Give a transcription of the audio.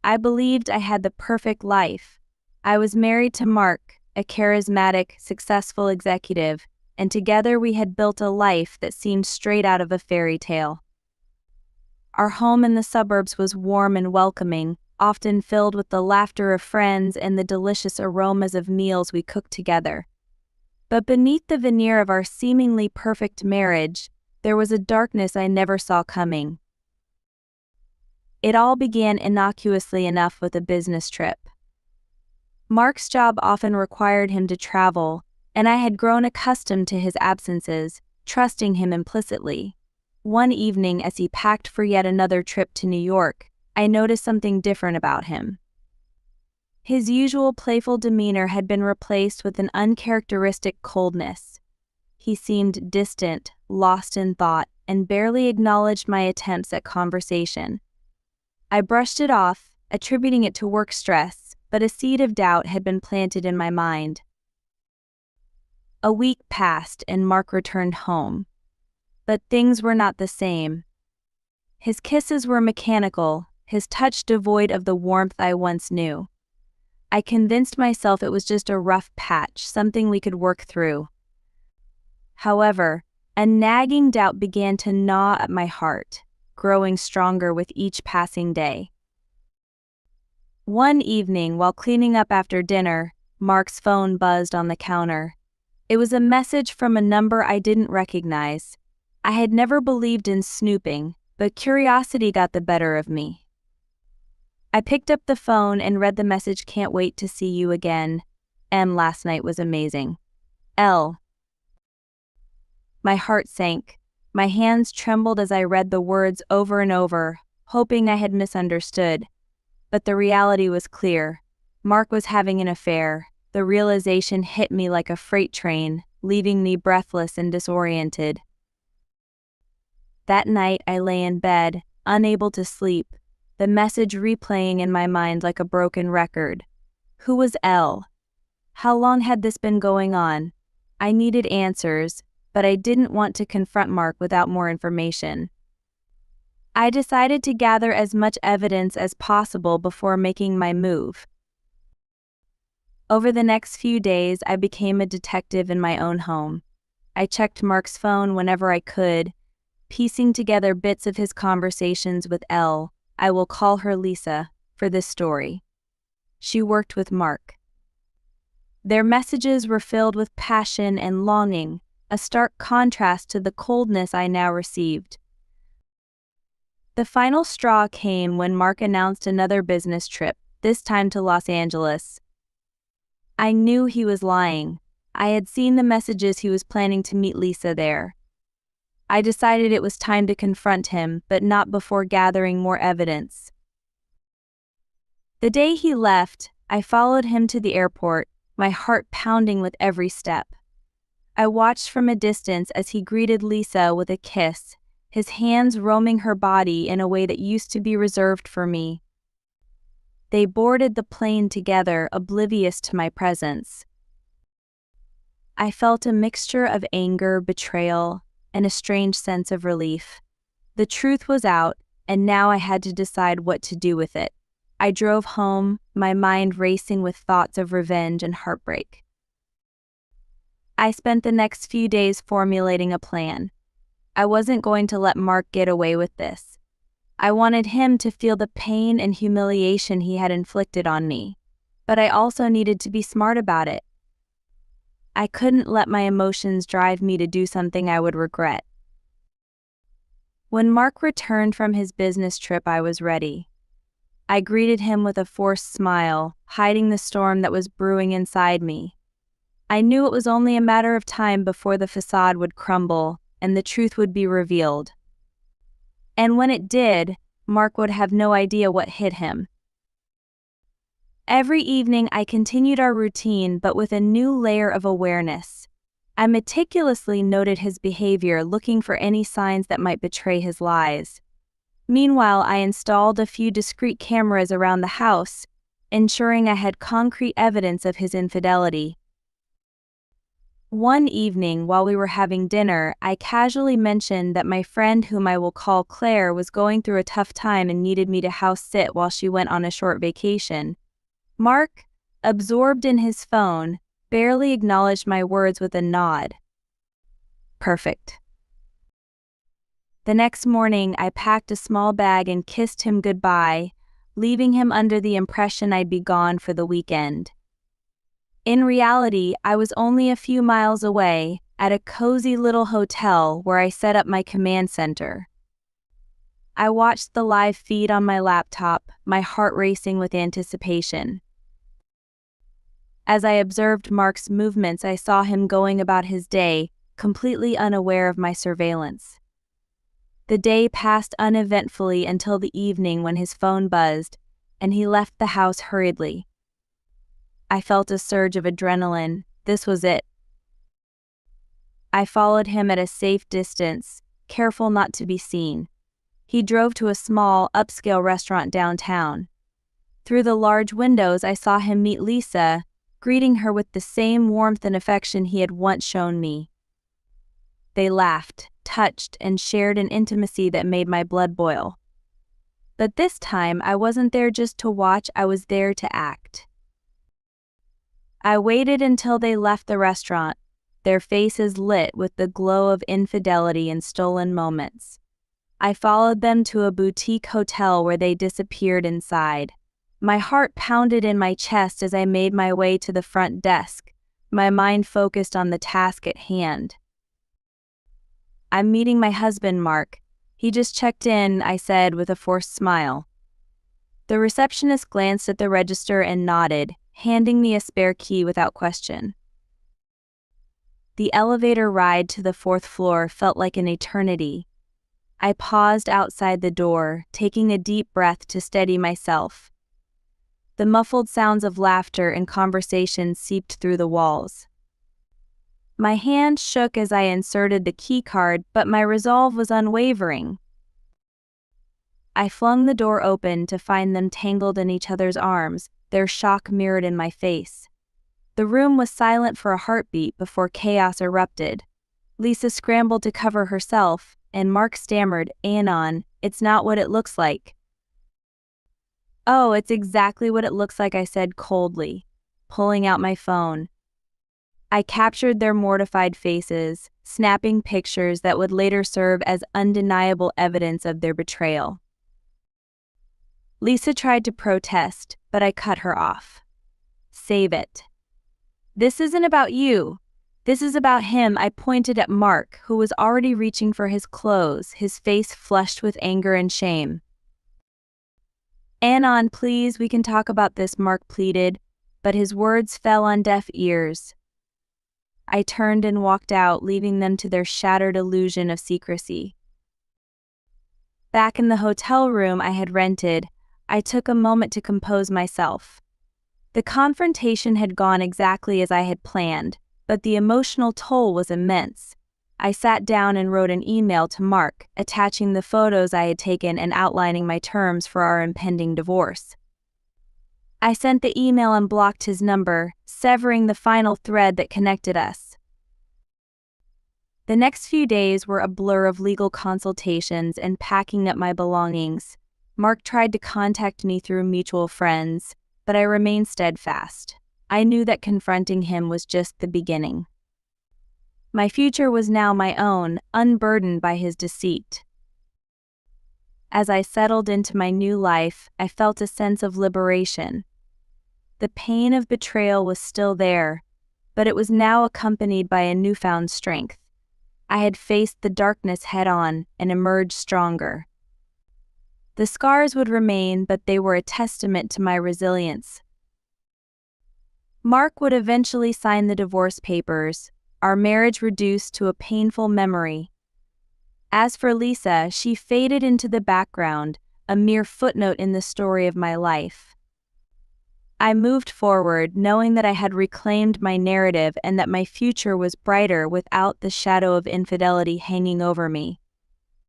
I believed I had the perfect life. I was married to Mark, a charismatic, successful executive, and together we had built a life that seemed straight out of a fairy tale. Our home in the suburbs was warm and welcoming, often filled with the laughter of friends and the delicious aromas of meals we cooked together. But beneath the veneer of our seemingly perfect marriage, there was a darkness I never saw coming. It all began innocuously enough with a business trip. Mark's job often required him to travel, and I had grown accustomed to his absences, trusting him implicitly. One evening, as he packed for yet another trip to New York, I noticed something different about him. His usual playful demeanor had been replaced with an uncharacteristic coldness. He seemed distant, lost in thought, and barely acknowledged my attempts at conversation. I brushed it off, attributing it to work stress, but a seed of doubt had been planted in my mind. A week passed and Mark returned home. But things were not the same. His kisses were mechanical, his touch devoid of the warmth I once knew. I convinced myself it was just a rough patch, something we could work through. However, a nagging doubt began to gnaw at my heart, growing stronger with each passing day. One evening, while cleaning up after dinner, Mark's phone buzzed on the counter. It was a message from a number I didn't recognize. I had never believed in snooping, but curiosity got the better of me. I picked up the phone and read the message. "Can't wait to see you again. Last night was amazing. L." My heart sank. My hands trembled as I read the words over and over, hoping I had misunderstood. But the reality was clear. Mark was having an affair. The realization hit me like a freight train, leaving me breathless and disoriented. That night I lay in bed, unable to sleep, the message replaying in my mind like a broken record. Who was L? How long had this been going on? I needed answers, but I didn't want to confront Mark without more information. I decided to gather as much evidence as possible before making my move. Over the next few days, I became a detective in my own home. I checked Mark's phone whenever I could, piecing together bits of his conversations with L. I will call her Lisa, for this story. She worked with Mark. Their messages were filled with passion and longing, a stark contrast to the coldness I now received. The final straw came when Mark announced another business trip, this time to Los Angeles. I knew he was lying. I had seen the messages he was planning to meet Lisa there. I decided it was time to confront him, but not before gathering more evidence. The day he left, I followed him to the airport, my heart pounding with every step. I watched from a distance as he greeted Lisa with a kiss, his hands roaming her body in a way that used to be reserved for me. They boarded the plane together, oblivious to my presence. I felt a mixture of anger, betrayal, and a strange sense of relief. The truth was out, and now I had to decide what to do with it. I drove home, my mind racing with thoughts of revenge and heartbreak. I spent the next few days formulating a plan. I wasn't going to let Mark get away with this. I wanted him to feel the pain and humiliation he had inflicted on me, but I also needed to be smart about it. I couldn't let my emotions drive me to do something I would regret. When Mark returned from his business trip, I was ready. I greeted him with a forced smile, hiding the storm that was brewing inside me. I knew it was only a matter of time before the facade would crumble and the truth would be revealed. And when it did, Mark would have no idea what hit him. Every evening I continued our routine, but with a new layer of awareness. I meticulously noted his behavior, looking for any signs that might betray his lies. Meanwhile, I installed a few discreet cameras around the house, ensuring I had concrete evidence of his infidelity. One evening, while we were having dinner, I casually mentioned that my friend, whom I will call Claire, was going through a tough time and needed me to house sit while she went on a short vacation. Mark, absorbed in his phone, barely acknowledged my words with a nod. Perfect. The next morning, I packed a small bag and kissed him goodbye, leaving him under the impression I'd be gone for the weekend. In reality, I was only a few miles away, at a cozy little hotel where I set up my command center. I watched the live feed on my laptop, my heart racing with anticipation. As I observed Mark's movements, I saw him going about his day, completely unaware of my surveillance. The day passed uneventfully until the evening when his phone buzzed, and he left the house hurriedly. I felt a surge of adrenaline. This was it. I followed him at a safe distance, careful not to be seen. He drove to a small, upscale restaurant downtown. Through the large windows, I saw him meet Lisa, greeting her with the same warmth and affection he had once shown me. They laughed, touched, and shared an intimacy that made my blood boil. But this time, I wasn't there just to watch, I was there to act. I waited until they left the restaurant, their faces lit with the glow of infidelity and stolen moments. I followed them to a boutique hotel where they disappeared inside. My heart pounded in my chest as I made my way to the front desk, my mind focused on the task at hand. "I'm meeting my husband, Mark. He just checked in," I said with a forced smile. The receptionist glanced at the register and nodded, handing me a spare key without question. The elevator ride to the 4th floor felt like an eternity. I paused outside the door, taking a deep breath to steady myself. The muffled sounds of laughter and conversation seeped through the walls. My hand shook as I inserted the key card, but my resolve was unwavering. I flung the door open to find them tangled in each other's arms, their shock mirrored in my face. The room was silent for a heartbeat before chaos erupted. Lisa scrambled to cover herself, and Mark stammered, "Anon, it's not what it looks like." "Oh, it's exactly what it looks like," I said coldly, pulling out my phone. I captured their mortified faces, snapping pictures that would later serve as undeniable evidence of their betrayal. Lisa tried to protest, but I cut her off. "Save it. This isn't about you. This is about him." I pointed at Mark, who was already reaching for his clothes, his face flushed with anger and shame. "Anon, please, we can talk about this," Mark pleaded, but his words fell on deaf ears. I turned and walked out, leaving them to their shattered illusion of secrecy. Back in the hotel room I had rented, I took a moment to compose myself. The confrontation had gone exactly as I had planned, but the emotional toll was immense. I sat down and wrote an email to Mark, attaching the photos I had taken and outlining my terms for our impending divorce. I sent the email and blocked his number, severing the final thread that connected us. The next few days were a blur of legal consultations and packing up my belongings. Mark tried to contact me through mutual friends, but I remained steadfast. I knew that confronting him was just the beginning. My future was now my own, unburdened by his deceit. As I settled into my new life, I felt a sense of liberation. The pain of betrayal was still there, but it was now accompanied by a newfound strength. I had faced the darkness head-on and emerged stronger. The scars would remain, but they were a testament to my resilience. Mark would eventually sign the divorce papers, our marriage reduced to a painful memory. As for Lisa, she faded into the background, a mere footnote in the story of my life. I moved forward, knowing that I had reclaimed my narrative and that my future was brighter without the shadow of infidelity hanging over me.